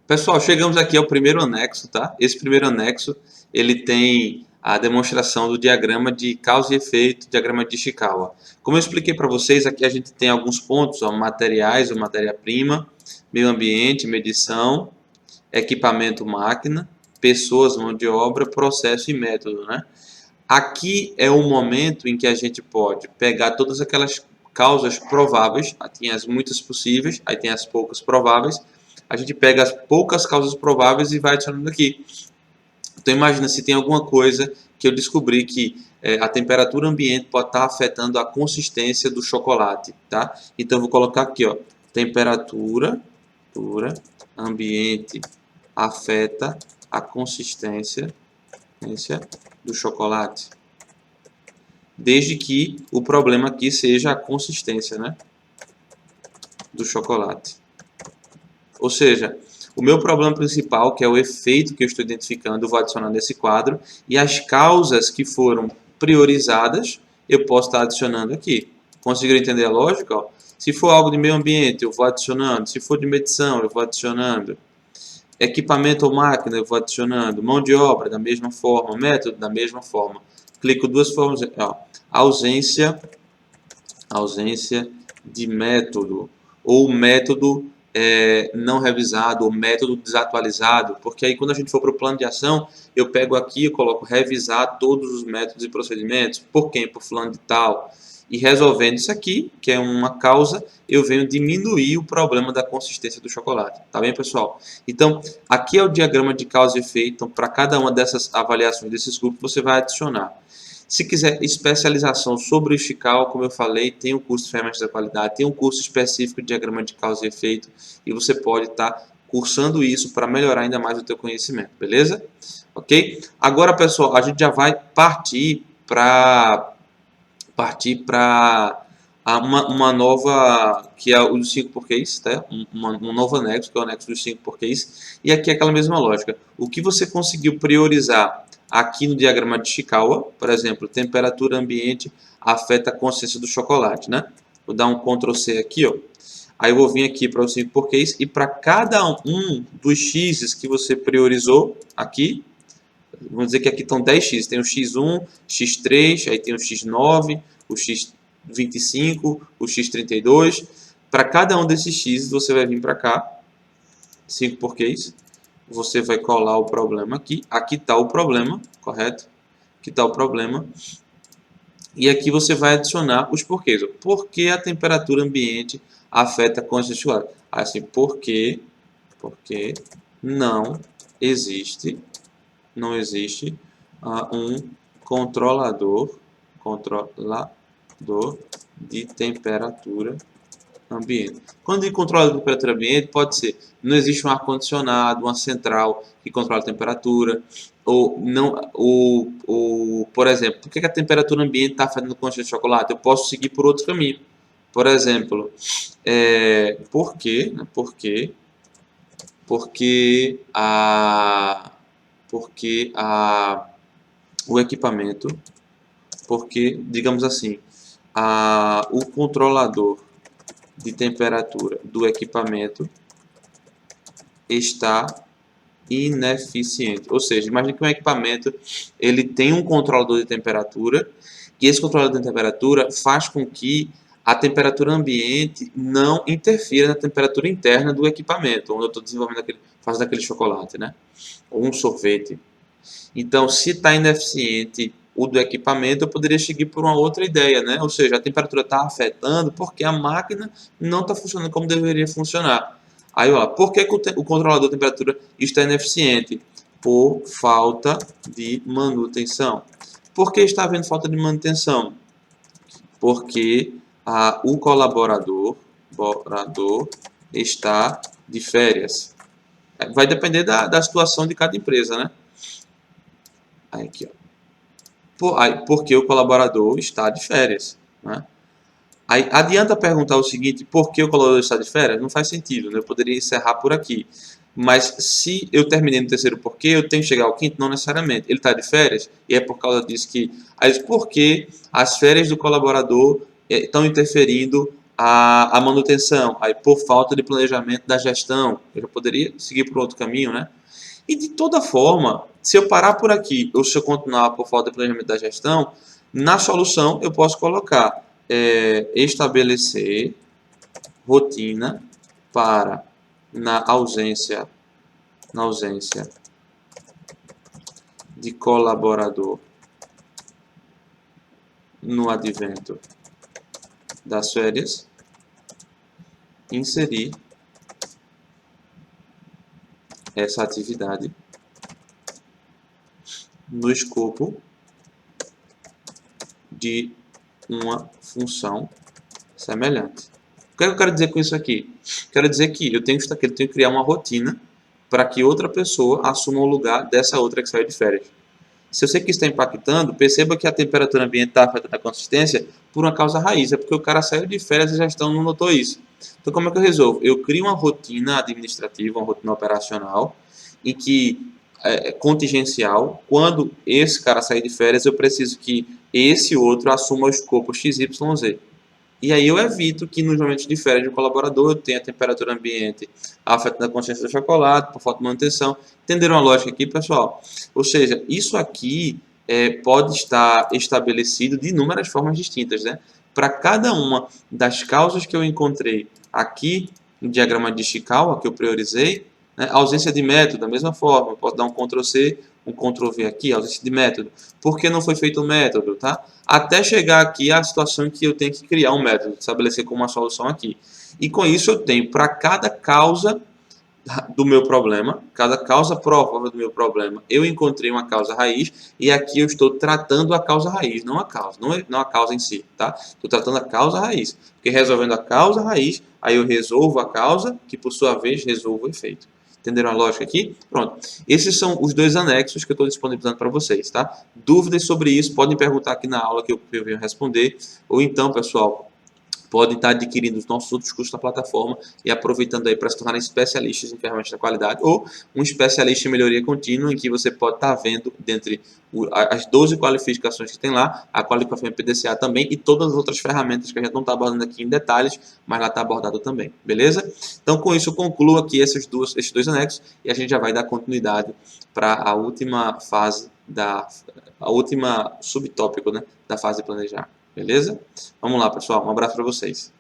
Pessoal, chegamos aqui ao primeiro anexo, tá? Esse primeiro anexo, ele tem a demonstração do diagrama de causa e efeito, diagrama de Ishikawa. Como eu expliquei para vocês, aqui a gente tem alguns pontos, ó, materiais ou matéria-prima, meio ambiente, medição, equipamento, máquina, pessoas, mão de obra, processo e método, né? Aqui é o momento em que a gente pode pegar todas aquelas causas prováveis, tem as muitas possíveis, aí tem as poucas prováveis, a gente pega as poucas causas prováveis e vai adicionando aqui. Então imagina se tem alguma coisa que eu descobri que a temperatura ambiente pode estar afetando a consistência do chocolate, tá? Então eu vou colocar aqui, ó, temperatura ambiente afeta a consistência do chocolate. Desde que o problema aqui seja a consistência, né, do chocolate. Ou seja, o meu problema principal, que é o efeito que eu estou identificando, eu vou adicionar nesse quadro, e as causas que foram priorizadas, eu posso estar adicionando aqui. Conseguiram entender a lógica? Ó? Se for algo de meio ambiente, eu vou adicionando. Se for de medição, eu vou adicionando. Equipamento ou máquina, eu vou adicionando. Mão de obra, da mesma forma. Método, da mesma forma. Clico duas formas. Ó. Ausência de método. Ou método não revisado, ou método desatualizado. Porque aí quando a gente for para o plano de ação, eu pego aqui e coloco revisar todos os métodos e procedimentos. Por quem? Por fulano de tal. E resolvendo isso aqui, que é uma causa, eu venho diminuir o problema da consistência do chocolate. Tá bem, pessoal? Então, aqui é o diagrama de causa e efeito. Então, para cada uma dessas avaliações desses grupos, você vai adicionar. Se quiser especialização sobre o Ishikawa, como eu falei, tem um curso de ferramentas da qualidade, tem um curso específico de diagrama de causa e efeito, e você pode estar cursando isso para melhorar ainda mais o teu conhecimento, beleza? Ok? Agora, pessoal, a gente já vai partir para uma nova, que é o dos 5 porquês, tá? Um novo anexo, que é o anexo dos 5 porquês, e aqui é aquela mesma lógica. O que você conseguiu priorizar aqui no diagrama de Ishikawa, por exemplo, temperatura ambiente afeta a consistência do chocolate, né? Vou dar um Ctrl C aqui, ó. Aí eu vou vir aqui para os 5 porquês, e para cada um dos X que você priorizou aqui, vamos dizer que aqui estão 10x, tem o x1, x3, aí tem o x9, o x25, o x32. Para cada um desses x, você vai vir para cá, 5 porquês, você vai colar o problema aqui, aqui está o problema, correto? Aqui está o problema. E aqui você vai adicionar os porquês. Por que a temperatura ambiente afeta a consistência do chocolate? Assim, porque não existe um controlador de temperatura ambiente. Quando digo controlador de temperatura ambiente, pode ser, não existe um ar-condicionado, uma central que controla a temperatura, ou não, por exemplo, por que a temperatura ambiente está afetando o consumo de chocolate? Eu posso seguir por outro caminho. Por exemplo, por quê? Porque o equipamento, digamos assim, o controlador de temperatura do equipamento está ineficiente. Ou seja, imagine que um equipamento ele tem um controlador de temperatura e esse controlador de temperatura faz com que a temperatura ambiente não interfira na temperatura interna do equipamento, onde eu estou desenvolvendo fazendo aquele chocolate, né? Ou um sorvete. Então, se está ineficiente o do equipamento, eu poderia seguir por uma outra ideia, né? Ou seja, a temperatura está afetando porque a máquina não está funcionando como deveria funcionar. Aí, ó, por que o controlador de temperatura está ineficiente? Por falta de manutenção. Por que está havendo falta de manutenção? Porque o colaborador está de férias. Vai depender da situação de cada empresa, né? Aí, aqui, ó. Porque o colaborador está de férias, né? Aí adianta perguntar o seguinte, por que o colaborador está de férias? Não faz sentido, né? Eu poderia encerrar por aqui. Mas se eu terminei no terceiro porquê, eu tenho que chegar ao quinto? Não necessariamente. Ele está de férias e é por causa disso que... Aí, por que as férias do colaborador estão interferindo a manutenção, aí por falta de planejamento da gestão, eu já poderia seguir por outro caminho, né? E de toda forma, se eu parar por aqui ou se eu continuar por falta de planejamento da gestão, na solução eu posso colocar estabelecer rotina para na ausência de colaborador no advento das férias, inserir essa atividade no escopo de uma função semelhante. O que eu quero dizer com isso aqui? Quero dizer que eu tenho que criar uma rotina para que outra pessoa assuma o lugar dessa outra que saiu de férias. Se eu sei que isso está impactando, perceba que a temperatura ambiente está afetando a consistência por uma causa raiz. É porque o cara saiu de férias e a gestão não notou isso. Então, como é que eu resolvo? Eu crio uma rotina administrativa, uma rotina operacional, em que contingencial. Quando esse cara sair de férias, eu preciso que esse outro assuma o escopo XYZ. E aí eu evito que nos momentos de férias do colaborador eu tenha a temperatura ambiente afetando a consciência do chocolate, por falta de manutenção. Entenderam a lógica aqui, pessoal? Ou seja, isso aqui pode estar estabelecido de inúmeras formas distintas, né? Para cada uma das causas que eu encontrei aqui no diagrama de Ishikawa, que eu priorizei, né? Ausência de método, da mesma forma, eu posso dar um Ctrl+C, um Ctrl+V aqui, ausência de método. Por que não foi feito o método, tá? Até chegar aqui à situação em que eu tenho que criar um método, estabelecer como uma solução aqui. E com isso eu tenho para cada causa do meu problema, cada causa provável do meu problema, eu encontrei uma causa raiz e aqui eu estou tratando a causa raiz, não a causa, não a causa em si, tá? Estou tratando a causa raiz, porque resolvendo a causa raiz, aí eu resolvo a causa, que por sua vez resolvo o efeito. Entenderam a lógica aqui? Pronto. Esses são os dois anexos que eu estou disponibilizando para vocês, tá? Dúvidas sobre isso, podem perguntar aqui na aula que eu venho responder, ou então, pessoal, podem estar adquirindo os nossos outros cursos da plataforma e aproveitando aí para se tornarem especialistas em ferramentas da qualidade ou um especialista em melhoria contínua em que você pode estar vendo dentre as 12 qualificações que tem lá, a qualificação PDCA também e todas as outras ferramentas que a gente não está abordando aqui em detalhes, mas lá está abordado também, beleza? Então com isso eu concluo aqui esses dois anexos e a gente já vai dar continuidade para a última fase a última subtópico, né, da fase de planejar. Beleza? Vamos lá, pessoal. Um abraço para vocês.